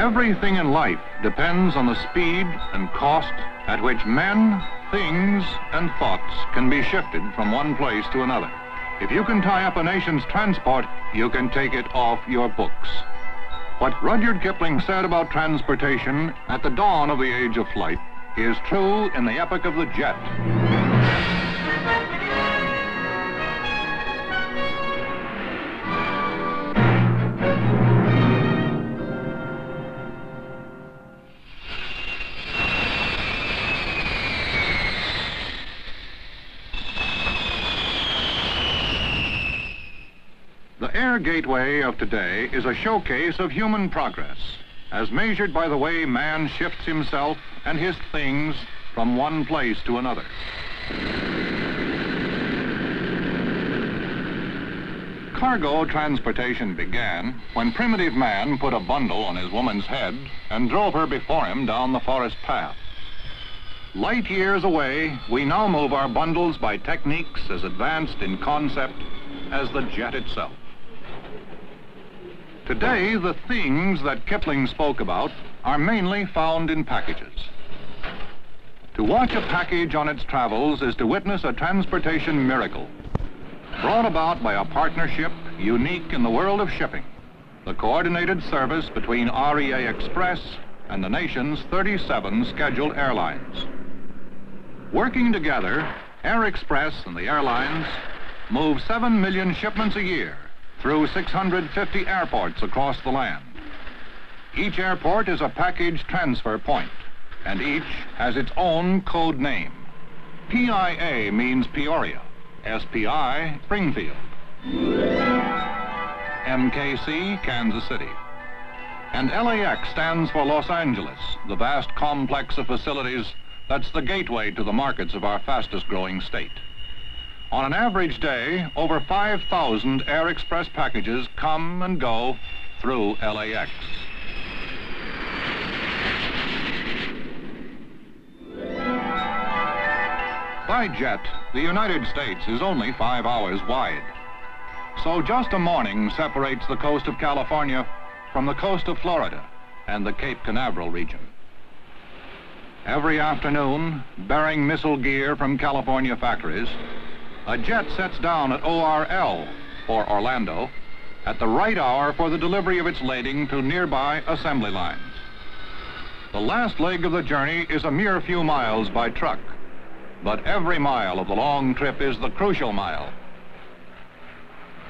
Everything in life depends on the speed and cost at which men, things, and thoughts can be shifted from one place to another. If you can tie up a nation's transport, you can take it off your books. What Rudyard Kipling said about transportation at the dawn of the age of flight is true in the epic of the jet. The air gateway of today is a showcase of human progress, as measured by the way man shifts himself and his things from one place to another. Cargo transportation began when primitive man put a bundle on his woman's head and drove her before him down the forest path. Light years away, we now move our bundles by techniques as advanced in concept as the jet itself. Today, the things that Kipling spoke about are mainly found in packages. To watch a package on its travels is to witness a transportation miracle, brought about by a partnership unique in the world of shipping, the coordinated service between REA Express and the nation's 37 scheduled airlines. Working together, Air Express and the airlines move 7 million shipments a year through 650 airports across the land. Each airport is a package transfer point, and each has its own code name. PIA means Peoria, SPI, Springfield, MKC, Kansas City, and LAX stands for Los Angeles, the vast complex of facilities that's the gateway to the markets of our fastest growing state. On an average day, over 5,000 Air Express packages come and go through LAX. By jet, the United States is only 5 hours wide. So just a morning separates the coast of California from the coast of Florida and the Cape Canaveral region. Every afternoon, bearing missile gear from California factories, a jet sets down at ORL, or Orlando, at the right hour for the delivery of its lading to nearby assembly lines. The last leg of the journey is a mere few miles by truck, but every mile of the long trip is the crucial mile.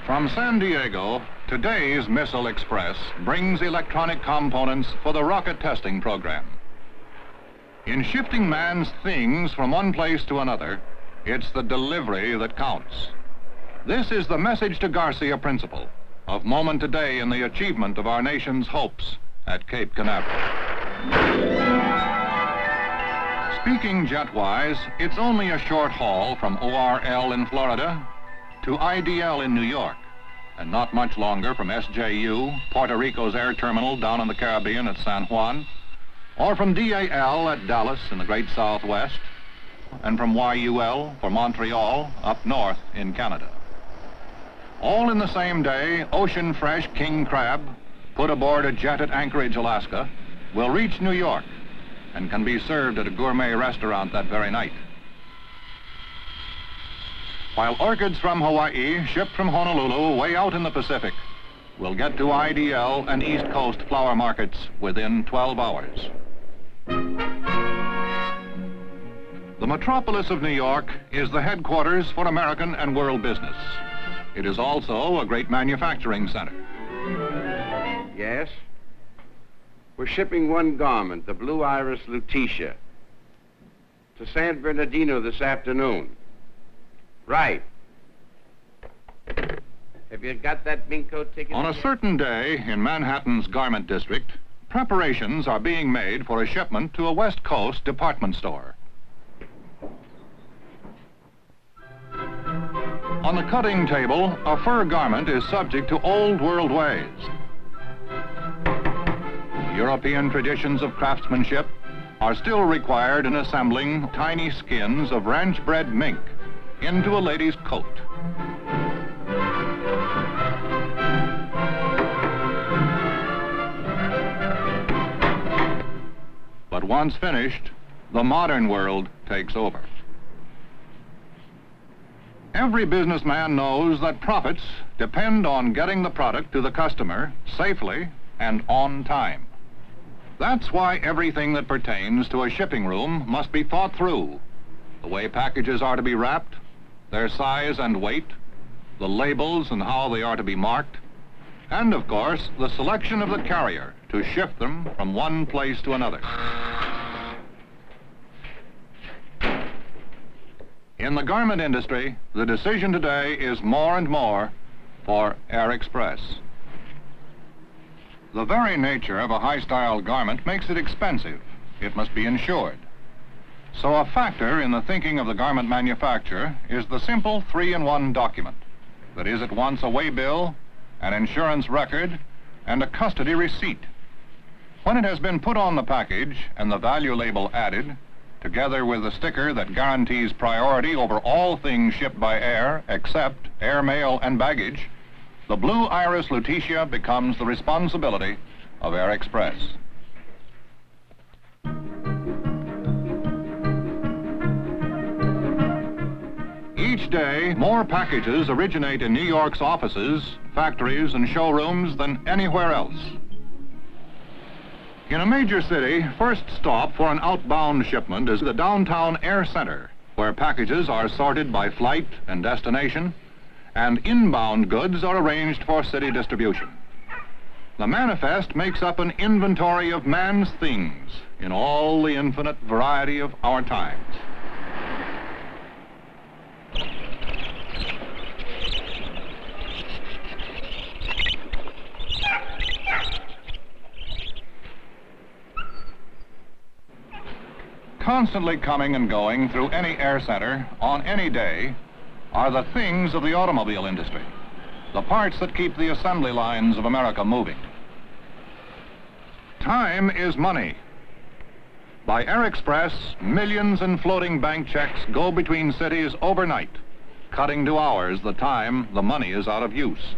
From San Diego, today's Missile Express brings electronic components for the rocket testing program. In shifting man's things from one place to another, it's the delivery that counts. This is the message to Garcia principle of moment today in the achievement of our nation's hopes at Cape Canaveral. Speaking jet-wise, it's only a short haul from ORL in Florida to IDL in New York, and not much longer from SJU, Puerto Rico's air terminal down in the Caribbean at San Juan, or from DAL at Dallas in the great Southwest, and from YUL for Montreal up north in Canada. All in the same day, ocean fresh king crab, put aboard a jet at Anchorage, Alaska, will reach New York and can be served at a gourmet restaurant that very night. While orchids from Hawaii, shipped from Honolulu way out in the Pacific, will get to IDL and East Coast flower markets within 12 hours. The metropolis of New York is the headquarters for American and world business. It is also a great manufacturing center. Yes? We're shipping one garment, the Blue Iris Lutetia, to San Bernardino this afternoon. Right. Have you got that Binko ticket? On a certain day in Manhattan's garment district, preparations are being made for a shipment to a West Coast department store. On the cutting table, a fur garment is subject to old world ways. European traditions of craftsmanship are still required in assembling tiny skins of ranch-bred mink into a lady's coat. once finished, the modern world takes over. Every businessman knows that profits depend on getting the product to the customer safely and on time. That's why everything that pertains to a shipping room must be thought through. The way packages are to be wrapped, their size and weight, the labels and how they are to be marked, and of course, the selection of the carrier to shift them from one place to another. In the garment industry, the decision today is more and more for Air Express. The very nature of a high-style garment makes it expensive. It must be insured. So a factor in the thinking of the garment manufacturer is the simple 3-in-1 document that is at once a waybill, an insurance record, and a custody receipt. When it has been put on the package and the value label added, together with the sticker that guarantees priority over all things shipped by air except air mail and baggage, the blue iris Lutetia becomes the responsibility of Air Express. Each day, more packages originate in New York's offices, factories, and showrooms than anywhere else. In a major city, first stop for an outbound shipment is the downtown air center, where packages are sorted by flight and destination, and inbound goods are arranged for city distribution. The manifest makes up an inventory of man's things in all the infinite variety of our times. Constantly coming and going through any air center on any day are the things of the automobile industry, the parts that keep the assembly lines of America moving. Time is money. By Air Express, millions in floating bank checks go between cities overnight, cutting to hours the time the money is out of use.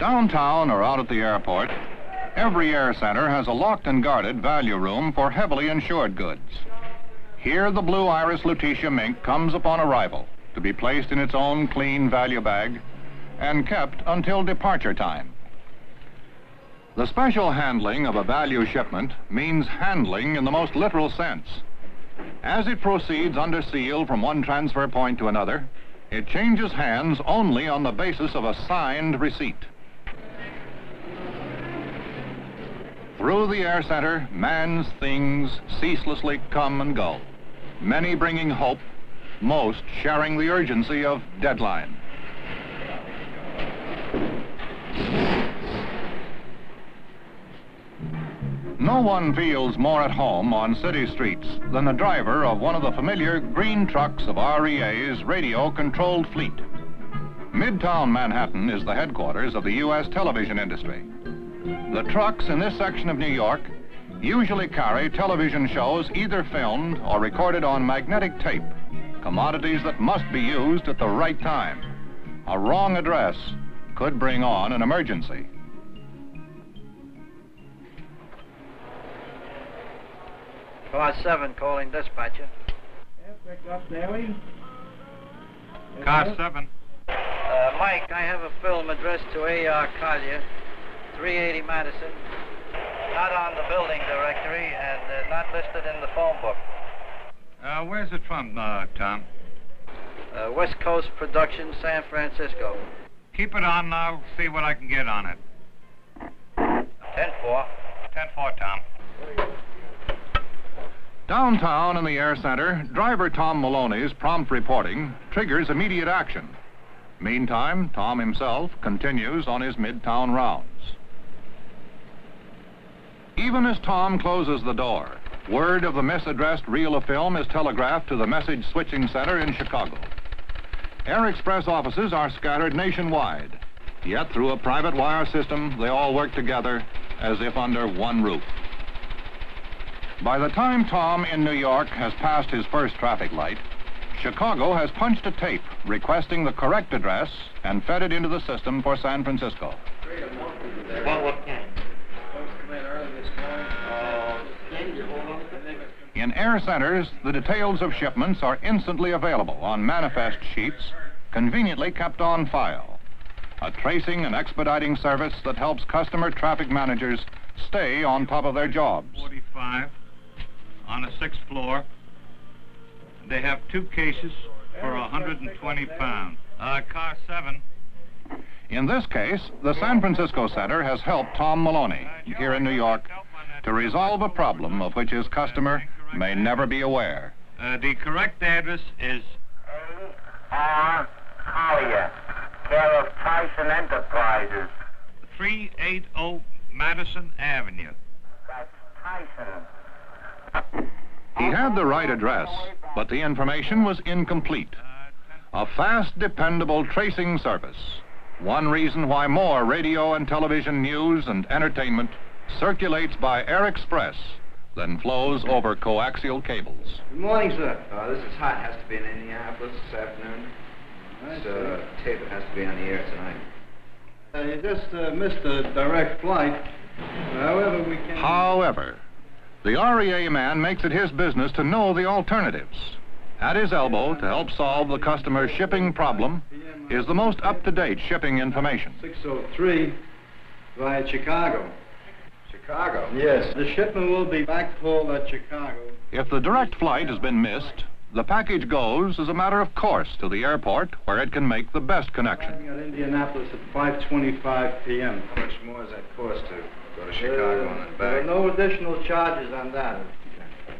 Downtown or out at the airport, every air center has a locked and guarded value room for heavily insured goods. Here, the blue iris Lutetia mink comes upon arrival to be placed in its own clean value bag and kept until departure time. The special handling of a value shipment means handling in the most literal sense. As it proceeds under seal from one transfer point to another, it changes hands only on the basis of a signed receipt. Through the air center, man's things ceaselessly come and go, many bringing hope, most sharing the urgency of deadline. No one feels more at home on city streets than the driver of one of the familiar green trucks of REA's radio-controlled fleet. Midtown Manhattan is the headquarters of the U.S. television industry. The trucks in this section of New York usually carry television shows either filmed or recorded on magnetic tape, commodities that must be used at the right time. A wrong address could bring on an emergency. Car 7 calling dispatcher. Pick up, Daly. Car 7. Mike, I have a film addressed to A.R. Collier, 380 Madison. Not on the building directory and not listed in the phone book. Where's it from, Tom? West Coast Productions, San Francisco. Keep it on, I'll see what I can get on it. 10-4. 10-4, Tom. Downtown in the air center, driver Tom Maloney's prompt reporting triggers immediate action. Meantime, Tom himself continues on his midtown rounds. Even as Tom closes the door, word of the misaddressed reel of film is telegraphed to the message switching center in Chicago. Air Express offices are scattered nationwide, yet through a private wire system, they all work together as if under one roof. By the time Tom in New York has passed his first traffic light, Chicago has punched a tape requesting the correct address and fed it into the system for San Francisco. In air centers, the details of shipments are instantly available on manifest sheets, conveniently kept on file. A tracing and expediting service that helps customer traffic managers stay on top of their jobs. 45 on the 6th floor. They have 2 cases for 120 pounds. Car 7. In this case, the San Francisco Center has helped Tom Maloney here in New York to resolve a problem of which his customer may never be aware. The correct address is R. Collier, care of Tyson Enterprises. 380 Madison Avenue. That's Tyson. He had the right address, but the information was incomplete. A fast, dependable tracing service. One reason why more radio and television news and entertainment circulates by Air Express than flows over coaxial cables. Good morning, sir. This is hot. Has to be in Indianapolis this afternoon. So tape it has to be on the air tonight. You just missed a direct flight. However, we can... However, the REA man makes it his business to know the alternatives. At his elbow to help solve the customer's shipping problem is the most up-to-date shipping information. 603 via Chicago. Chicago? Yes, the shipment will be backhauled at Chicago. If the direct flight has been missed, the package goes as a matter of course to the airport where it can make the best connection. Arriving at Indianapolis at 5:25 p.m. How much more does that cost to go to Chicago and then There are back? no additional charges on that.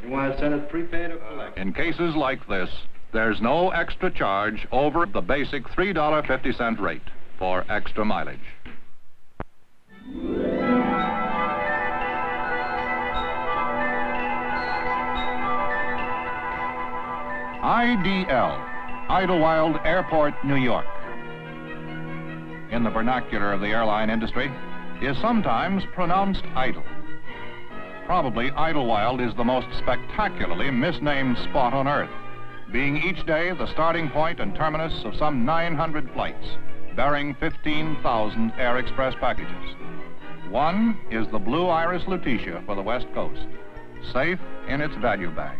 You want to send it prepaid or collect? In cases like this, there's no extra charge over the basic $3.50 rate for extra mileage. IDL, Idlewild Airport, New York, in the vernacular of the airline industry, is sometimes pronounced idle. Probably Idlewild is the most spectacularly misnamed spot on Earth, being each day the starting point and terminus of some 900 flights, bearing 15,000 Air Express packages. One is the Blue Iris Lutetia for the West Coast, safe in its value bag.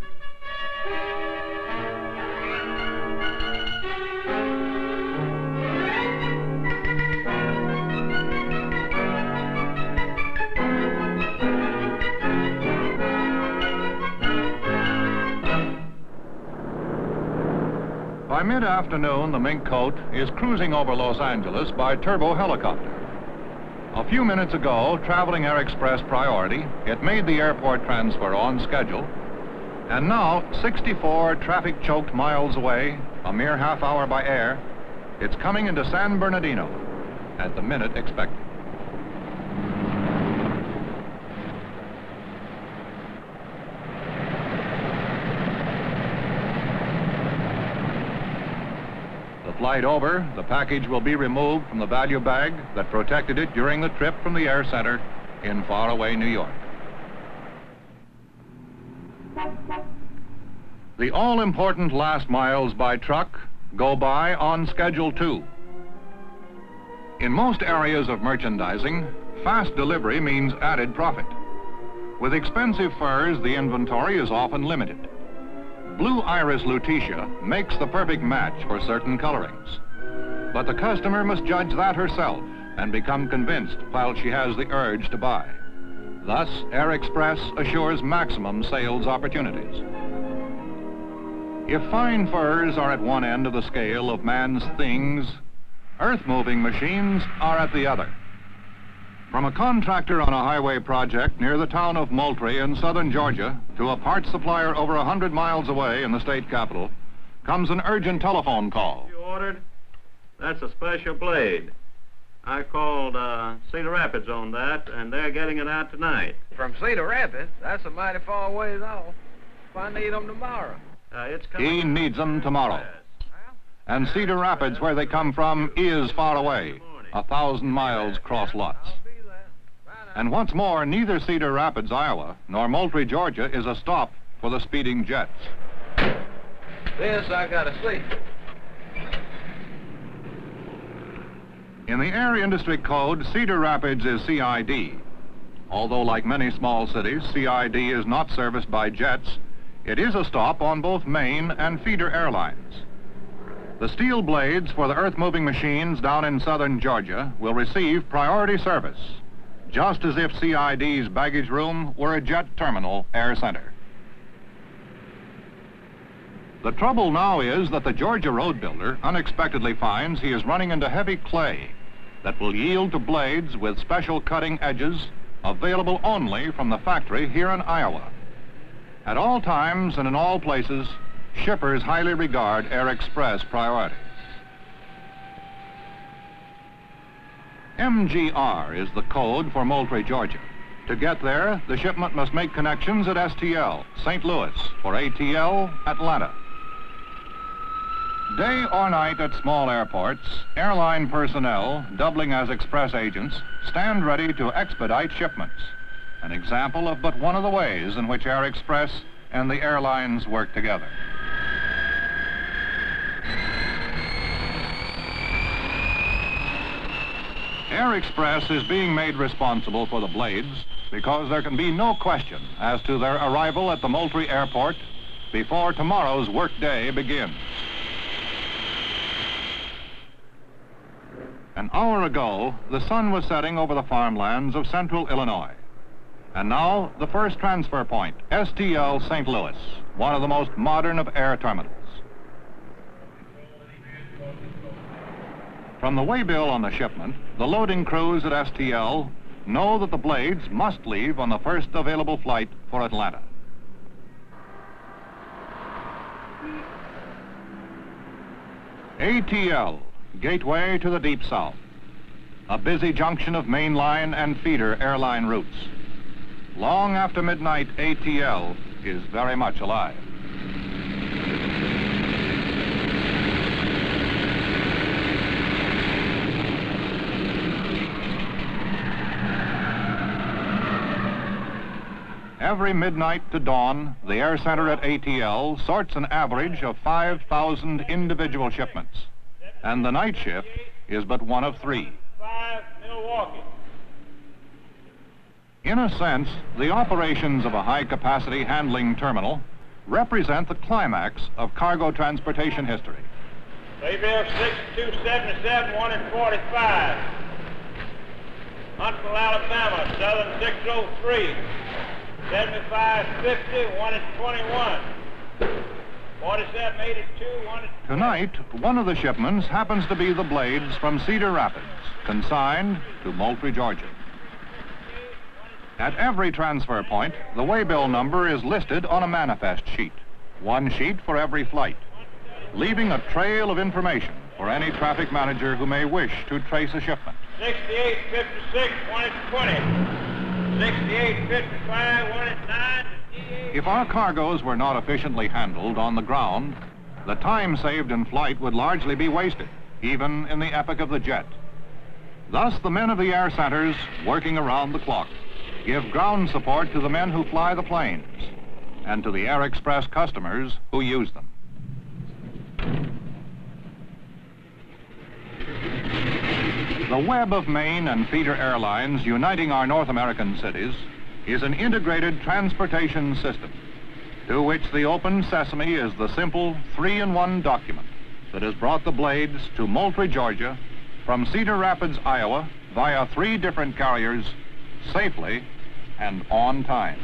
By mid-afternoon, the Mink Coat is cruising over Los Angeles by turbo helicopter. A few minutes ago, traveling Air Express Priority, it made the airport transfer on schedule, and now, 64 traffic-choked miles away, a mere half hour by air, it's coming into San Bernardino at the minute expected. Flight over, the package will be removed from the value bag that protected it during the trip from the air center in faraway New York. The all-important last miles by truck go by on Schedule 2. In most areas of merchandising, fast delivery means added profit. With expensive furs, the inventory is often limited. Blue Iris Lutetia makes the perfect match for certain colorings. But the customer must judge that herself and become convinced while she has the urge to buy. Thus, Air Express assures maximum sales opportunities. If fine furs are at one end of the scale of man's things, earth-moving machines are at the other. From a contractor on a highway project near the town of Moultrie in southern Georgia to a parts supplier over 100 miles away in the state capital comes an urgent telephone call. You ordered? That's a special blade. I called Cedar Rapids on that, and they're getting it out tonight. From Cedar Rapids? That's a mighty far ways off. If I need them tomorrow. It's coming. He needs them tomorrow. And Cedar Rapids, where they come from, is far away, 1,000 miles cross lots. And what's more, neither Cedar Rapids, Iowa, nor Moultrie, Georgia, is a stop for the speeding jets. This I gotta see. In the air industry code, Cedar Rapids is CID. Although, like many small cities, CID is not serviced by jets, It is a stop on both main and feeder airlines. The steel blades for the earth-moving machines down in southern Georgia will receive priority service, just as if CID's baggage room were a jet terminal air center. The trouble now is that the Georgia road builder unexpectedly finds he is running into heavy clay that will yield to blades with special cutting edges available only from the factory here in Iowa. At all times and in all places, shippers highly regard Air Express priority. MGR is the code for Moultrie, Georgia. To get there, the shipment must make connections at STL, St. Louis, or ATL, Atlanta. Day or night at small airports, airline personnel, doubling as express agents, stand ready to expedite shipments. An example of but one of the ways in which Air Express and the airlines work together. Air Express is being made responsible for the blades because there can be no question as to their arrival at the Moultrie Airport before tomorrow's workday begins. An hour ago, the sun was setting over the farmlands of central Illinois. And now, the first transfer point, STL St. Louis, one of the most modern of air terminals. From the waybill on the shipment, the loading crews at STL know that the blades must leave on the first available flight for Atlanta. ATL, gateway to the Deep South. A busy junction of mainline and feeder airline routes. Long after midnight, ATL is very much alive. Every midnight to dawn, the air center at ATL sorts an average of 5,000 individual shipments. And the night shift is but one of 3. 5 Milwaukee. In a sense, the operations of a high-capacity handling terminal represent the climax of cargo transportation history. Baybill 6277, 1 and 45. Huntsville, Alabama, Southern 603. 7550, 1 and 21. 4782, 1 and 20. Tonight, one of the shipments happens to be the blades from Cedar Rapids, consigned to Moultrie, Georgia. At every transfer point, the waybill number is listed on a manifest sheet, one sheet for every flight, leaving a trail of information for any traffic manager who may wish to trace a shipment. 6856, 1 and 20. 6855, 1 and 9. If our cargoes were not efficiently handled on the ground, the time saved in flight would largely be wasted, even in the epoch of the jet. Thus, the men of the air centers, working around the clock, give ground support to the men who fly the planes and to the Air Express customers who use them. The web of main and feeder airlines uniting our North American cities is an integrated transportation system to which the open sesame is the simple 3-in-1 document that has brought the blades to Moultrie, Georgia from Cedar Rapids, Iowa via 3 different carriers safely and on time.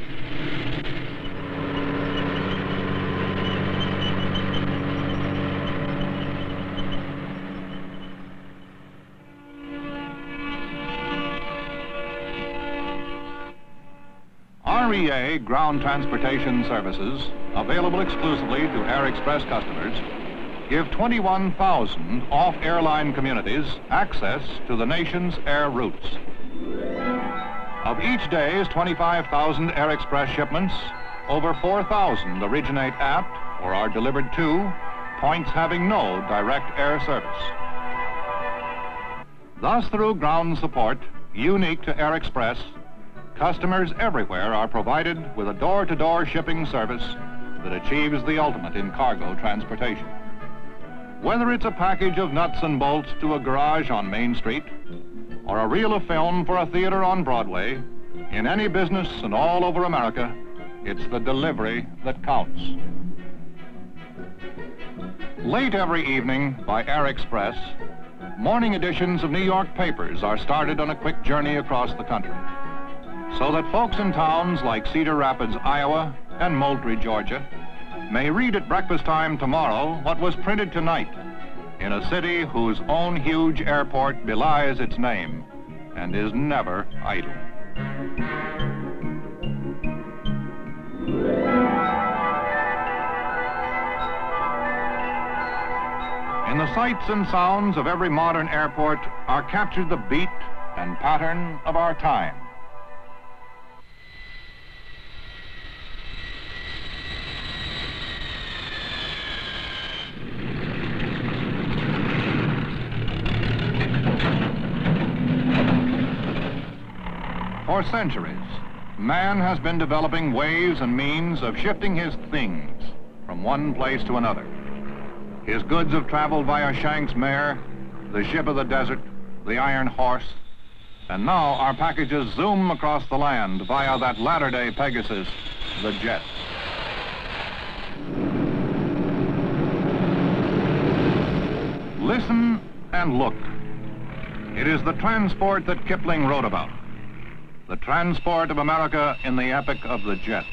REA ground transportation services, available exclusively to Air Express customers, give 21,000 off-airline communities access to the nation's air routes. Of each day's 25,000 Air Express shipments, over 4,000 originate at or are delivered to points having no direct air service. Thus, through ground support unique to Air Express, customers everywhere are provided with a door-to-door shipping service that achieves the ultimate in cargo transportation. Whether it's a package of nuts and bolts to a garage on Main Street, or a reel of film for a theater on Broadway, in any business and all over America, It's the delivery that counts. Late every evening by air express, morning editions of New York papers are started on a quick journey across the country, so that folks in towns like Cedar Rapids, Iowa, and Moultrie, Georgia, may read at breakfast time tomorrow what was printed tonight in a city whose own huge airport belies its name and is never idle. In the sights and sounds of every modern airport are captured the beat and pattern of our time. For centuries, man has been developing ways and means of shifting his things from one place to another. His goods have traveled via Shank's mare, the ship of the desert, the iron horse, and now our packages zoom across the land via that latter-day Pegasus, the jet. Listen and look. It is the transport that Kipling wrote about. The transport of America in the epic of the jet.